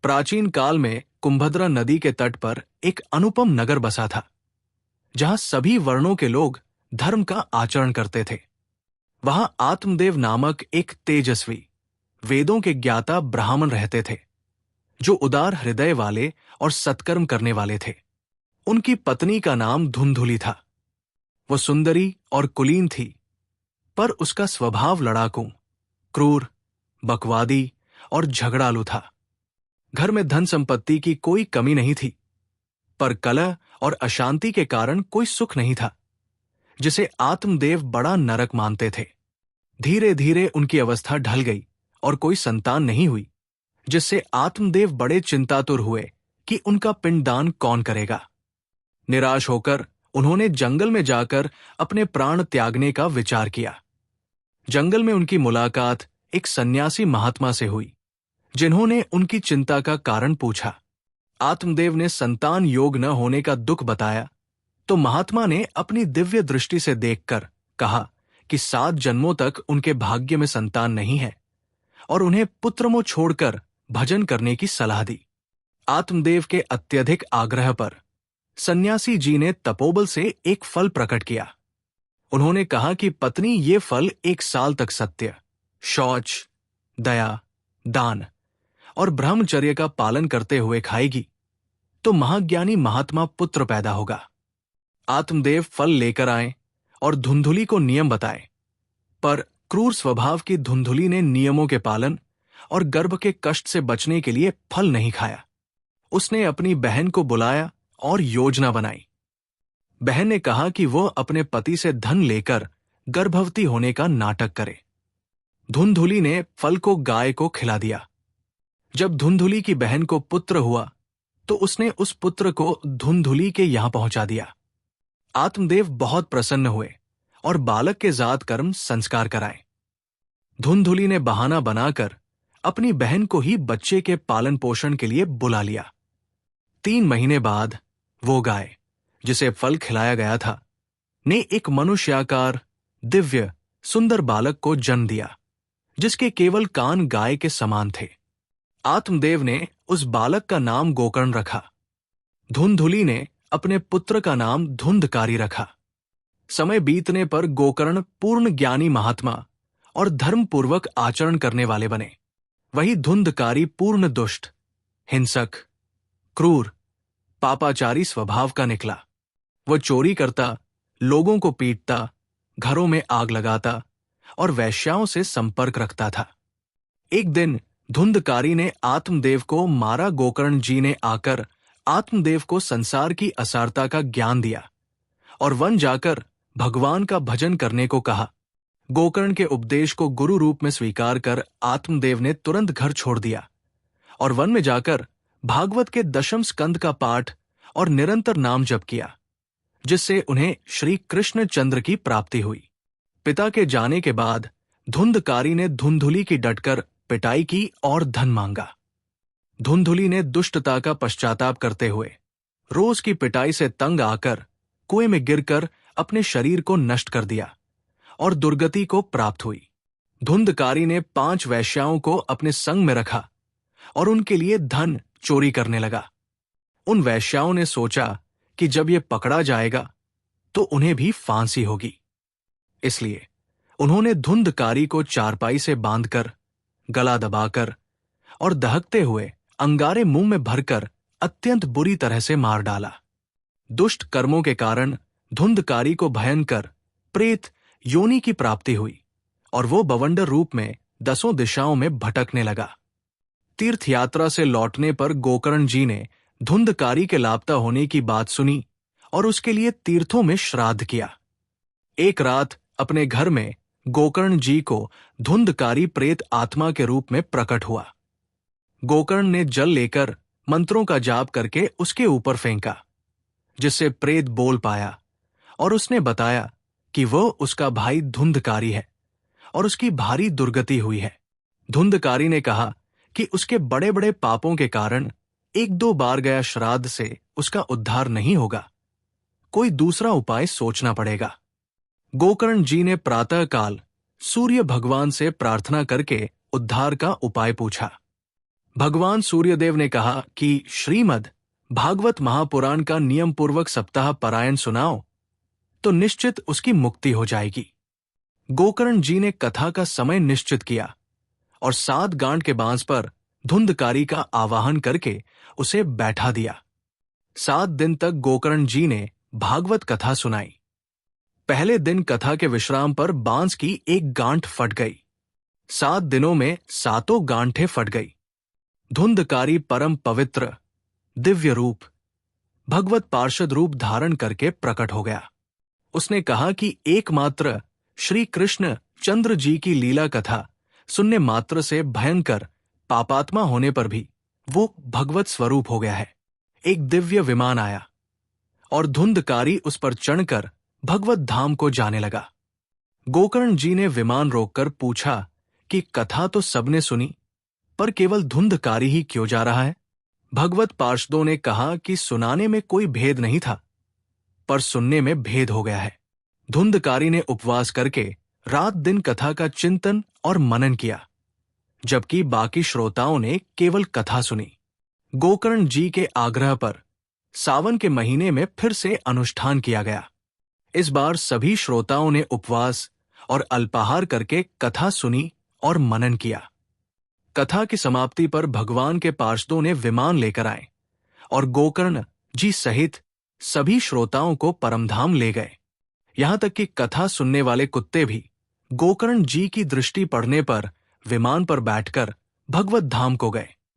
प्राचीन काल में कुंभद्रा नदी के तट पर एक अनुपम नगर बसा था, जहां सभी वर्णों के लोग धर्म का आचरण करते थे। वहां आत्मदेव नामक एक तेजस्वी, वेदों के ज्ञाता ब्राह्मण रहते थे, जो उदार हृदय वाले और सत्कर्म करने वाले थे। उनकी पत्नी का नाम धुंधुली था। वो सुंदरी और कुलीन थी, पर उसका स्वभाव लड़ाकू, क्रूर, बकवादी और झगड़ालू था। घर में धन संपत्ति की कोई कमी नहीं थी, पर कलह और अशांति के कारण कोई सुख नहीं था, जिसे आत्मदेव बड़ा नरक मानते थे। धीरे धीरे उनकी अवस्था ढल गई और कोई संतान नहीं हुई, जिससे आत्मदेव बड़े चिंतातुर हुए कि उनका पिंडदान कौन करेगा। निराश होकर उन्होंने जंगल में जाकर अपने प्राण त्यागने का विचार किया। जंगल में उनकी मुलाकात एक सन्यासी महात्मा से हुई, जिन्होंने उनकी चिंता का कारण पूछा। आत्मदेव ने संतान योग न होने का दुख बताया, तो महात्मा ने अपनी दिव्य दृष्टि से देखकर कहा कि 7 जन्मों तक उनके भाग्य में संतान नहीं है और उन्हें पुत्रमोह छोड़कर भजन करने की सलाह दी। आत्मदेव के अत्यधिक आग्रह पर सन्यासी जी ने तपोबल से एक फल प्रकट किया। उन्होंने कहा कि पत्नी ये फल 1 साल तक सत्य, शौच, दया, दान और ब्रह्मचर्य का पालन करते हुए खाएगी, तो महाज्ञानी महात्मा पुत्र पैदा होगा। आत्मदेव फल लेकर आए और धुंधुली को नियम बताए, पर क्रूर स्वभाव की धुंधुली ने नियमों के पालन और गर्भ के कष्ट से बचने के लिए फल नहीं खाया। उसने अपनी बहन को बुलाया और योजना बनाई। बहन ने कहा कि वह अपने पति से धन लेकर गर्भवती होने का नाटक करे। धुंधुली ने फल को गाय को खिला दिया। जब धुंधुली की बहन को पुत्र हुआ, तो उसने उस पुत्र को धुंधुली के यहां पहुंचा दिया। आत्मदेव बहुत प्रसन्न हुए और बालक के जात कर्म संस्कार कराए। धुंधुली ने बहाना बनाकर अपनी बहन को ही बच्चे के पालन पोषण के लिए बुला लिया। 3 महीने बाद वो गाय, जिसे फल खिलाया गया था, ने एक मनुष्याकार, दिव्य, सुंदर बालक को जन्म दिया, जिसके केवल कान गाय के समान थे। आत्मदेव ने उस बालक का नाम गोकर्ण रखा। धुंधुली ने अपने पुत्र का नाम धुंधकारी रखा। समय बीतने पर गोकर्ण पूर्ण ज्ञानी महात्मा और धर्मपूर्वक आचरण करने वाले बने। वही धुंधकारी पूर्ण दुष्ट, हिंसक, क्रूर, पापाचारी स्वभाव का निकला। वह चोरी करता, लोगों को पीटता, घरों में आग लगाता और वेश्याओं से संपर्क रखता था। एक दिन धुंधकारी ने आत्मदेव को मारा। गोकर्ण जी ने आकर आत्मदेव को संसार की असारता का ज्ञान दिया और वन जाकर भगवान का भजन करने को कहा। गोकर्ण के उपदेश को गुरु रूप में स्वीकार कर आत्मदेव ने तुरंत घर छोड़ दिया और वन में जाकर भागवत के 10वें स्कंद का पाठ और निरंतर नाम जप किया, जिससे उन्हें श्री कृष्ण चंद्र की प्राप्ति हुई। पिता के जाने के बाद धुंधकारी ने धुंधुली की डटकर पिटाई की और धन मांगा। धुंधुली ने दुष्टता का पश्चाताप करते हुए रोज की पिटाई से तंग आकर कुएं में गिरकर अपने शरीर को नष्ट कर दिया और दुर्गति को प्राप्त हुई। धुंधकारी ने 5 वैश्याओं को अपने संग में रखा और उनके लिए धन चोरी करने लगा। उन वैश्याओं ने सोचा कि जब ये पकड़ा जाएगा तो उन्हें भी फांसी होगी। इसलिए उन्होंने धुंधकारी को चारपाई से बांधकर, गला दबाकर और दहकते हुए अंगारे मुंह में भरकर अत्यंत बुरी तरह से मार डाला। दुष्ट कर्मों के कारण धुंधकारी को भयंकर प्रेत योनि की प्राप्ति हुई और वो बवंडर रूप में 10 दिशाओं में भटकने लगा। तीर्थ यात्रा से लौटने पर गोकर्ण जी ने धुंधकारी के लापता होने की बात सुनी और उसके लिए तीर्थों में श्राद्ध किया। एक रात अपने घर में गोकर्ण जी को धुंधकारी प्रेत आत्मा के रूप में प्रकट हुआ। गोकर्ण ने जल लेकर मंत्रों का जाप करके उसके ऊपर फेंका, जिससे प्रेत बोल पाया और उसने बताया कि वह उसका भाई धुंधकारी है और उसकी भारी दुर्गति हुई है। धुंधकारी ने कहा कि उसके बड़े बड़े पापों के कारण 1-2 बार गया श्राद्ध से उसका उद्धार नहीं होगा, कोई दूसरा उपाय सोचना पड़ेगा। गोकर्ण जी ने प्रातःकाल सूर्य भगवान से प्रार्थना करके उद्धार का उपाय पूछा। भगवान सूर्यदेव ने कहा कि श्रीमद् भागवत महापुराण का नियम पूर्वक सप्ताह पारायण सुनाओ तो निश्चित उसकी मुक्ति हो जाएगी। गोकर्ण जी ने कथा का समय निश्चित किया और 7 गांठ के बांस पर धुंधकारी का आवाहन करके उसे बैठा दिया। 7 दिन तक गोकर्ण जी ने भागवत कथा सुनाई। पहले दिन कथा के विश्राम पर बांस की एक गांठ फट गई। 7 दिनों में 7 गांठें फट गई। धुंधकारी परम पवित्र दिव्य रूप भगवत पार्षद रूप धारण करके प्रकट हो गया। उसने कहा कि एकमात्र श्री कृष्ण चंद्र जी की लीला कथा सुनने मात्र से भयंकर पापात्मा होने पर भी वो भगवत स्वरूप हो गया है। एक दिव्य विमान आया और धुंधकारी उस पर चढ़कर भगवत धाम को जाने लगा। गोकर्ण जी ने विमान रोककर पूछा कि कथा तो सबने सुनी, पर केवल धुंधकारी ही क्यों जा रहा है? भगवत पार्षदों ने कहा कि सुनाने में कोई भेद नहीं था, पर सुनने में भेद हो गया है। धुंधकारी ने उपवास करके रात दिन कथा का चिंतन और मनन किया, जबकि बाकी श्रोताओं ने केवल कथा सुनी। गोकर्ण जी के आग्रह पर सावन के महीने में फिर से अनुष्ठान किया गया। इस बार सभी श्रोताओं ने उपवास और अल्पाहार करके कथा सुनी और मनन किया। कथा की समाप्ति पर भगवान के पार्षदों ने विमान लेकर आए और गोकर्ण जी सहित सभी श्रोताओं को परमधाम ले गए। यहां तक कि कथा सुनने वाले कुत्ते भी गोकर्ण जी की दृष्टि पड़ने पर विमान पर बैठकर भगवत धाम को गए।